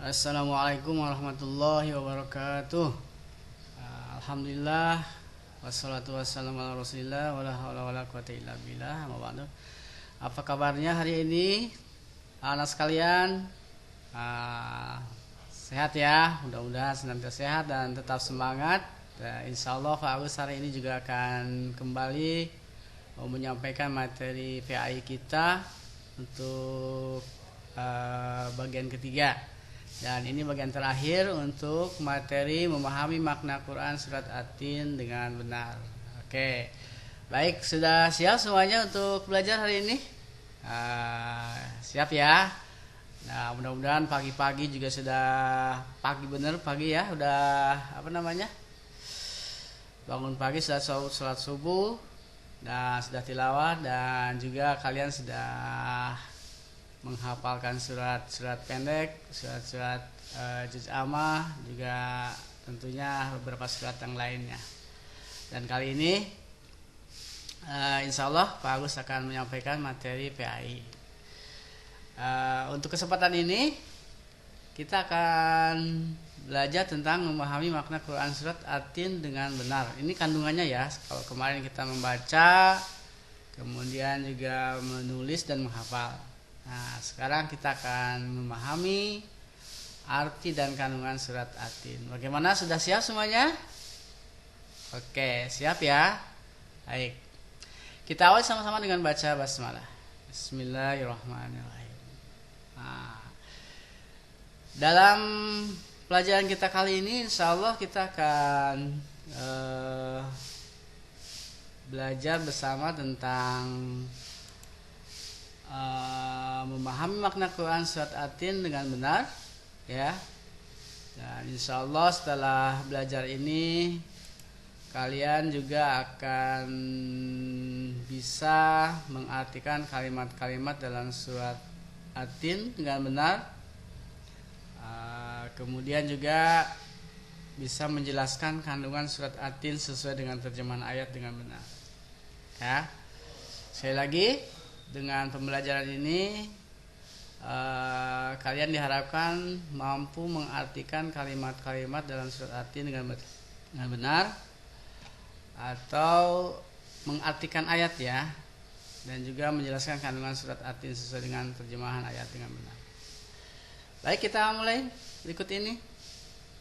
Assalamualaikum warahmatullahi wabarakatuh. Alhamdulillah wassalatu wassalamu ala Rasulillah wala haula wala quwata illa billah. Apa kabarnya hari ini anak sekalian? Sehat ya, mudah-mudahan senantiasa sehat dan tetap semangat. Insya Allah Pak Agus hari ini juga akan kembali menyampaikan materi PAI kita untuk bagian ketiga. Dan ini bagian terakhir untuk materi memahami makna Quran surat At-Tin dengan benar. Oke, baik, sudah siap semuanya untuk belajar hari ini? Siap ya? Nah, mudah-mudahan pagi-pagi juga sudah pagi bener pagi ya, udah bangun pagi, sudah sholat subuh dan sudah tilawah, dan juga kalian sudah menghafalkan surat-surat pendek, surat-surat juz amma, juga tentunya beberapa surat yang lainnya. Dan kali ini insya Allah Pak Agus akan menyampaikan materi PAI. Untuk kesempatan ini kita akan belajar tentang memahami makna Quran surat At-Tin dengan benar. Ini kandungannya ya. Kalau kemarin kita membaca, kemudian juga menulis dan menghafal. Nah, sekarang kita akan memahami arti dan kandungan surat At-Tin. Bagaimana, sudah siap semuanya? Oke, siap ya? Baik. Kita awali sama-sama dengan baca basmalah. Bismillahirrahmanirrahim. Nah, dalam pelajaran kita kali ini insya Allah kita akan belajar bersama tentang memahami makna Quran surat At-Tin dengan benar ya. Dan insya Allah setelah belajar ini kalian juga akan bisa mengartikan kalimat-kalimat dalam surat At-Tin dengan benar. Kemudian juga bisa menjelaskan kandungan surat At-Tin sesuai dengan terjemahan ayat dengan benar ya. Sekali lagi, dengan pembelajaran ini kalian diharapkan mampu mengartikan kalimat-kalimat dalam surat At-Tin dengan benar, atau mengartikan ayat ya, dan juga menjelaskan kandungan surat At-Tin sesuai dengan terjemahan ayat dengan benar. Baik, kita mulai berikut ini.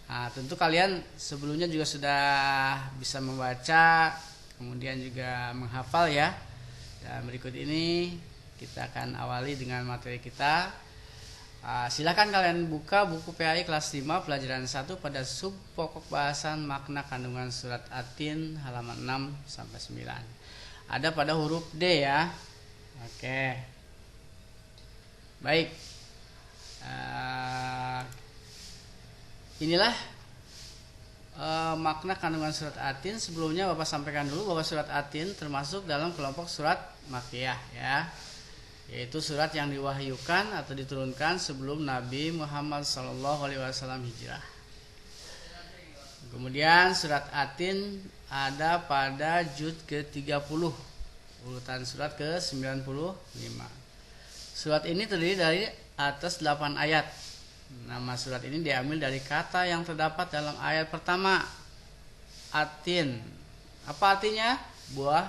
Nah, tentu kalian sebelumnya juga sudah bisa membaca, kemudian juga menghafal ya. Dan berikut ini kita akan awali dengan materi kita. Silakan kalian buka buku PAI kelas 5 pelajaran 1 pada sub pokok bahasan makna kandungan surat At-Tin halaman 6 sampai 9. Ada pada huruf D ya. Oke. Baik. Inilah makna kandungan surat At-Tin. Sebelumnya Bapak sampaikan dulu bahwa surat At-Tin termasuk dalam kelompok surat Makkiyah ya, yaitu surat yang diwahyukan atau diturunkan sebelum Nabi Muhammad SAW hijrah. Kemudian surat At-Tin ada pada juz ke-30, urutan surat ke-95. Surat ini terdiri dari atas 8 ayat. Nama surat ini diambil dari kata yang terdapat dalam ayat pertama, At-Tin. Apa artinya? Buah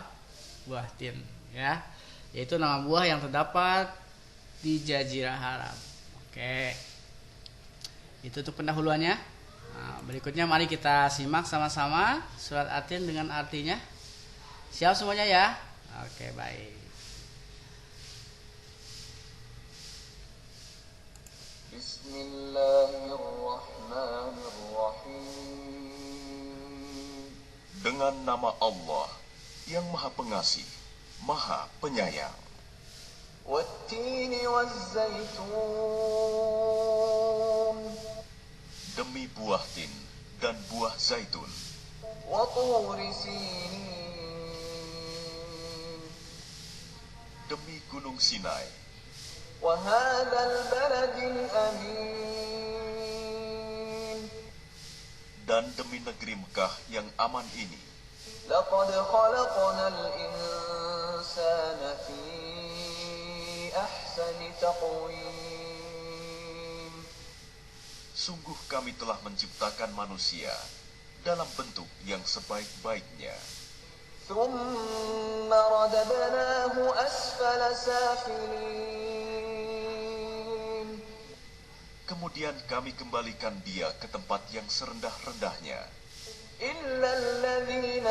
tin ya, yaitu nama buah yang terdapat di Jazirah Arab. Oke, itu untuk pendahuluannya. Nah, berikutnya mari kita simak sama-sama surat At-Tin dengan artinya. Siap semuanya ya? Oke, baik. Bismillahirrahmanirrahim. Dengan nama Allah yang Maha Pengasih, Maha Penyayang. Wattini wazzaitun. Demi buah tin dan buah zaitun. Wa turi sinin. Demi gunung Sinai. Wa hadzal baladil amin. Dan demi negeri Mekah yang aman ini. Laqad khalaqnal insana fi ahsani taqwim. Sungguh kami telah menciptakan manusia dalam bentuk yang sebaik-baiknya. ثم رددناه أسفل سافلين Kemudian kami kembalikan dia ke tempat yang serendah-rendahnya. إلا الذين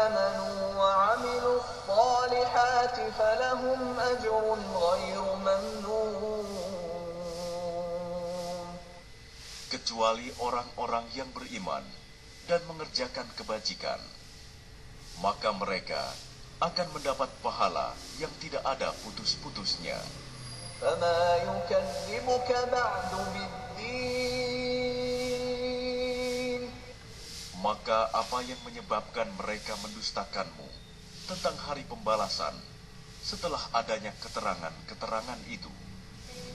آمنوا وعملوا الصالحات فلهم أجر غير ممنون Kecuali orang-orang yang beriman dan mengerjakan kebajikan, maka mereka akan mendapat pahala yang tidak ada putus-putusnya. فما يكذبك بعد بالدين Maka apa yang menyebabkan mereka mendustakanmu tentang hari pembalasan setelah adanya keterangan-keterangan itu?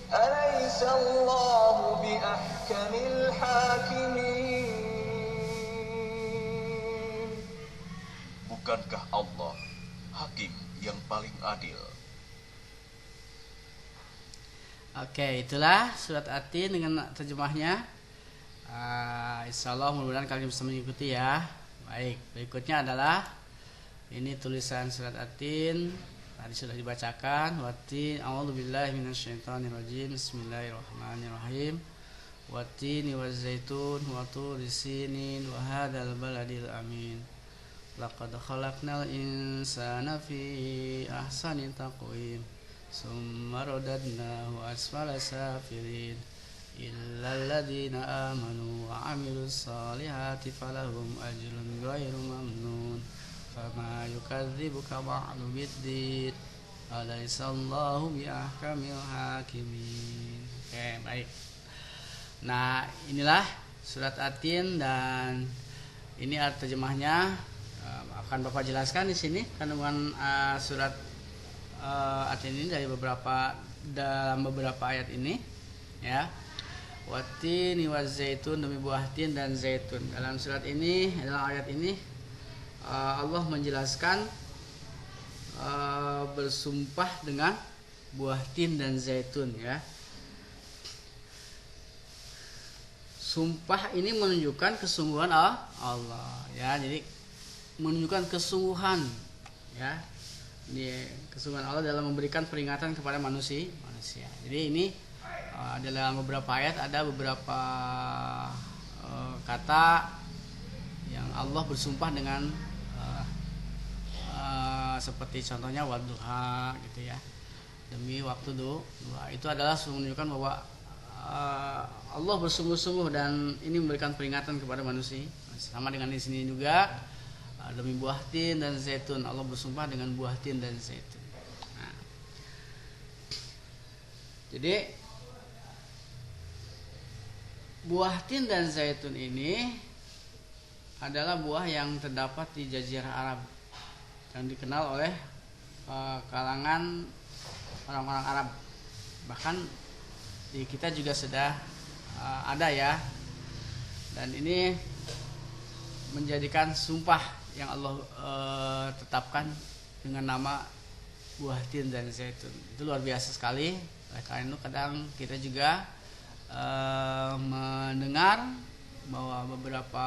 أليس الله بأحكم الحاكمين Bukankah Allah hakim yang paling adil? Oke, itulah surat At-Tin dengan terjemahnya. Insya Allah mudah-mudahan kalian bisa mengikuti ya. Baik, berikutnya adalah ini tulisan surat At-Tin. Tadi sudah dibacakan. Wat-tin, a'udzubillahi minasyaitonirrajim. Bismillahirrahmanirrahim. Wat-tini waz-zaitun wa turi sinin wa hadzal baladil amin. Laqad khalaqnal insana fi ahsani taqwim. Summa radadnahu asfala safilin illa alladhina amanu wa amilus salihati falahum ajrun ghairu mamnun fama yukadzibuka ba'du biddin alaysa Allahu biahkamil hakimin. Oke, baik. Nah, inilah surat At-Tin dan ini arti terjemahnya akan Bapak jelaskan di sini kandungan surat At-Tin ini dalam beberapa ayat ini ya. Wat-tini waz-zaitun, demi buah tin dan zaitun. Dalam surat ini, dalam ayat ini Allah menjelaskan bersumpah dengan buah tin dan zaitun ya. Sumpah ini menunjukkan kesungguhan Allah ya. Jadi menunjukkan kesungguhan ya. Ini kesungguhan Allah dalam memberikan peringatan kepada manusia. Jadi ini dalam beberapa ayat ada beberapa kata yang Allah bersumpah dengan seperti contohnya wadduha gitu ya, demi waktu duha. Itu adalah menunjukkan bahwa Allah bersungguh-sungguh dan ini memberikan peringatan kepada manusia. Sama dengan di sini juga demi buah tin dan zaitun, Allah bersumpah dengan buah tin dan zaitun. Nah, jadi buah tin dan zaitun ini adalah buah yang terdapat di Jazirah Arab yang dikenal oleh kalangan orang-orang Arab. Bahkan di kita juga sudah ada ya. Dan ini menjadikan sumpah yang Allah tetapkan dengan nama buah tin dan zaitun. Itu luar biasa sekali. Oleh karena itu kadang kita juga mendengar bahwa beberapa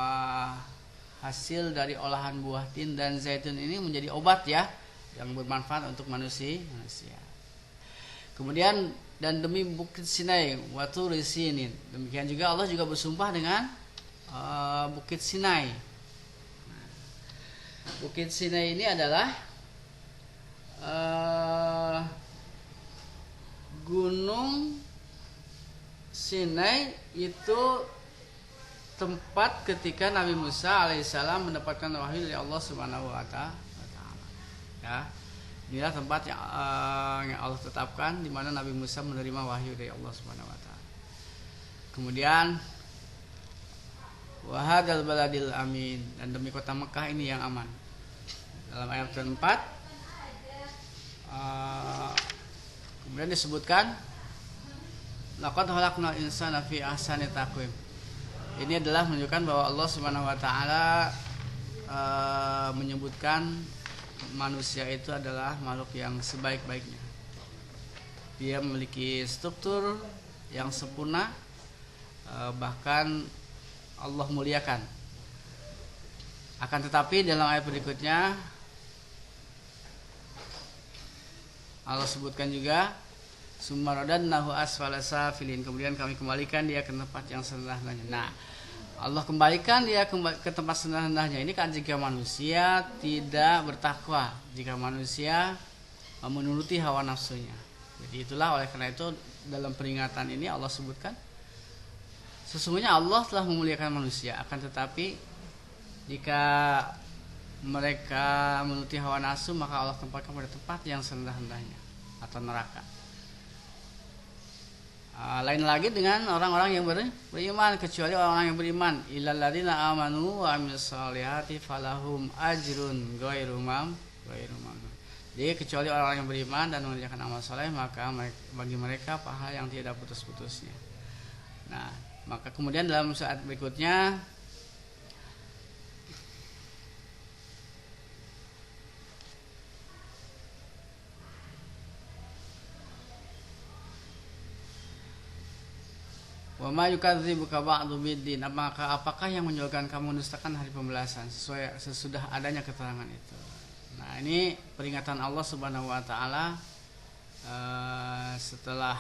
hasil dari olahan buah tin dan zaitun ini menjadi obat ya, yang bermanfaat untuk manusia. Kemudian dan demi bukit Sinai wa turi sinin. Demikian juga Allah juga bersumpah dengan bukit Sinai. Bukit Sinai ini adalah gunung Sinai, itu tempat ketika Nabi Musa alaihissalam mendapatkan wahyu dari Allah Subhanahu wa Ta'ala. Ya, inilah tempat yang Allah tetapkan di mana Nabi Musa menerima wahyu dari Allah Subhanahu wa Ta'ala. Kemudian wahadal baladil amin, dan demi kota Mekah ini yang aman. Dalam ayat keempat kemudian disebutkan laqad khalaqnal insana fi ahsani taqwim. Ini adalah menunjukkan bahwa Allah Subhanahu wa Ta'ala menyebutkan manusia itu adalah makhluk yang sebaik-baiknya. Dia memiliki struktur yang sempurna, bahkan Allah muliakan. Akan tetapi dalam ayat berikutnya Allah sebutkan juga summa radadnahu asfala safilin, kemudian kami kembalikan dia ke tempat yang serendah-rendahnya. Nah, Allah kembalikan dia ke tempat serendah-rendahnya ini kan jika manusia tidak bertakwa, jika manusia menuruti hawa nafsunya. Jadi itulah oleh karena itu dalam peringatan ini Allah sebutkan sesungguhnya Allah telah memuliakan manusia, akan tetapi jika mereka menuruti hawa nafsu maka Allah tempatkan pada tempat yang serendah-rendahnya atau neraka. Lain lagi dengan orang-orang yang beriman, kecuali orang-orang yang beriman, illal ladzina amanu wa amilus solihati falahum ajrun ghairu mamnun. Jadi kecuali orang-orang yang beriman dan mengerjakan amal soleh maka bagi mereka pahala yang tidak putus-putusnya. Nah, maka kemudian dalam saat berikutnya wa ma yukadzibuka ba'du biddin, apakah yang menyebabkan kamu mendustakan hari pembalasan sesudah adanya keterangan itu. Nah, ini peringatan Allah Subhanahu wa taala setelah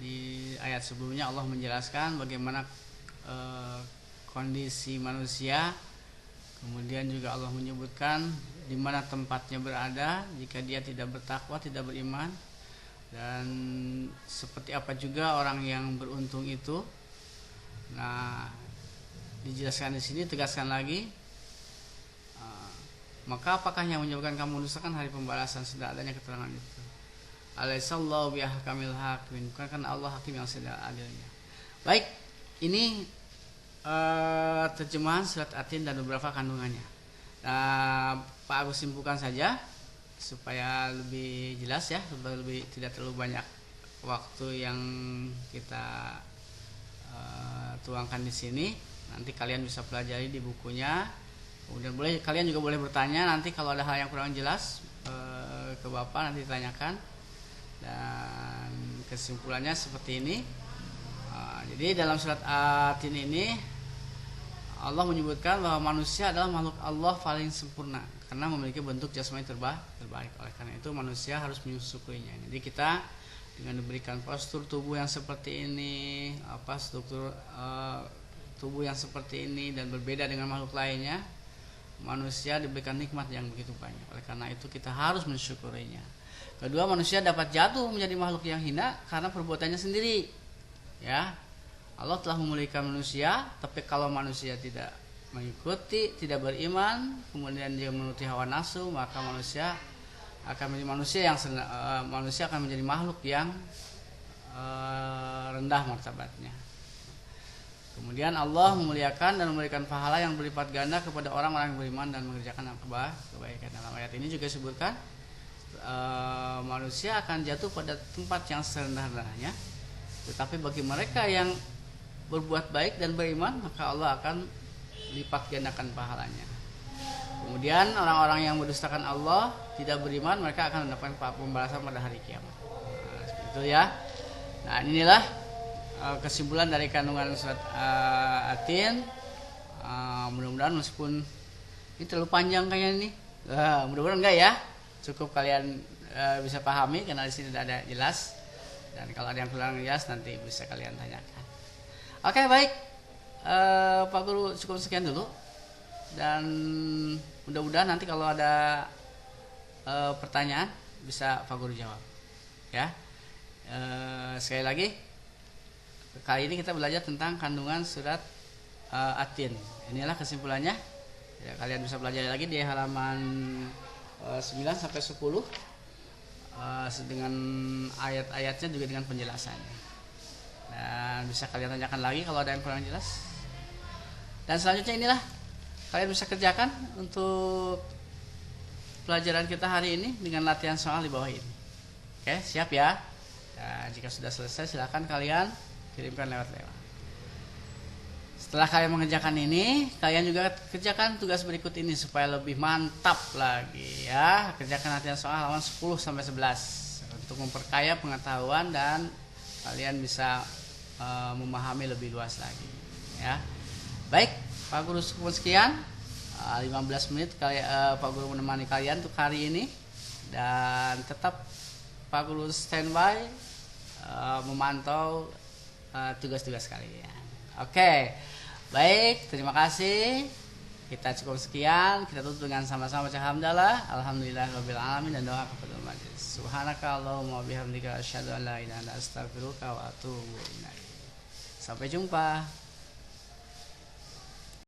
di ayat sebelumnya Allah menjelaskan bagaimana kondisi manusia, kemudian juga Allah menyebutkan di mana tempatnya berada jika dia tidak bertakwa, tidak beriman. Dan seperti apa juga orang yang beruntung itu. Nah, dijelaskan di sini, tegaskan lagi. Maka apakah yang menyebabkan kamu mendustakan hari pembalasan sudah adanya keterangan itu? Alaihissallahu biahkamil hakim, kan Allah hakim yang sedang adilnya. Baik, ini terjemahan surat At-Tin dan beberapa kandungannya. Nah, Pak Agus simpulkan saja supaya lebih jelas ya, supaya lebih tidak terlalu banyak waktu yang kita tuangkan di sini. Nanti kalian bisa pelajari di bukunya. Kemudian kalian juga boleh bertanya nanti kalau ada hal yang kurang jelas ke Bapak nanti ditanyakan. Dan kesimpulannya seperti ini. Jadi dalam surat At-Tin ini Allah menyebutkan bahwa manusia adalah makhluk Allah paling sempurna karena memiliki bentuk jasmani terbaik. Oleh karena itu manusia harus menyukurinya. Jadi kita dengan diberikan postur tubuh yang seperti ini, struktur tubuh yang seperti ini dan berbeda dengan makhluk lainnya, manusia diberikan nikmat yang begitu banyak. Oleh karena itu kita harus mensyukurinya. Kedua, manusia dapat jatuh menjadi makhluk yang hina karena perbuatannya sendiri. Ya, Allah telah memuliakan manusia, tapi kalau manusia tidak mengikuti, tidak beriman, kemudian dia menuruti hawa nafsu, maka manusia akan menjadi manusia akan menjadi makhluk yang rendah martabatnya. Kemudian Allah memuliakan dan memberikan pahala yang berlipat ganda kepada orang-orang yang beriman dan mengerjakan kebaikan. Dalam ayat ini juga disebutkan manusia akan jatuh pada tempat yang serendah-rendahnya, tetapi bagi mereka yang berbuat baik dan beriman maka Allah akan lipat gandakan pahalanya. Kemudian orang-orang yang mendustakan Allah, tidak beriman, mereka akan mendapatkan pembalasan pada hari kiamat. Nah, seperti itu ya. Nah, inilah kesimpulan dari kandungan surat At-Tin. Mudah-mudahan meskipun ini terlalu panjang kayaknya nih, mudah-mudahan enggak ya. Cukup kalian bisa pahami karena di sini tidak ada jelas. Dan kalau ada yang kurang jelas nanti bisa kalian tanyakan. Oke, baik. Pak Guru cukup sekian dulu dan mudah-mudahan nanti kalau ada pertanyaan bisa Pak Guru jawab ya. Sekali lagi kali ini kita belajar tentang kandungan surat At-Tin. Inilah kesimpulannya ya, kalian bisa belajar lagi di halaman 9 sampai 10 dengan ayat-ayatnya juga dengan penjelasannya. Dan bisa kalian tanyakan lagi kalau ada yang kurang jelas. Dan selanjutnya inilah kalian bisa kerjakan untuk pelajaran kita hari ini dengan latihan soal di bawah ini. Oke, siap ya? Nah, jika sudah selesai silakan kalian kirimkan lewat. Setelah kalian mengerjakan ini, kalian juga kerjakan tugas berikut ini supaya lebih mantap lagi ya. Kerjakan latihan soal halaman 10 sampai 11 untuk memperkaya pengetahuan dan kalian bisa memahami lebih luas lagi ya. Baik Pak Guru, cukup sekian 15 menit Pak Guru menemani kalian untuk hari ini, dan tetap Pak Guru standby memantau tugas-tugas kalian. Oke, baik, terima kasih. Kita cukup sekian, kita tutup dengan sama-sama baca hamdalah, alhamdulillahirabbil alamin, dan doa kepada majelis. Subhanakallahumma wabihamdika asyhadu an la ilaha illa anta astaghfiruka wa atubu ilaik. Sampai jumpa.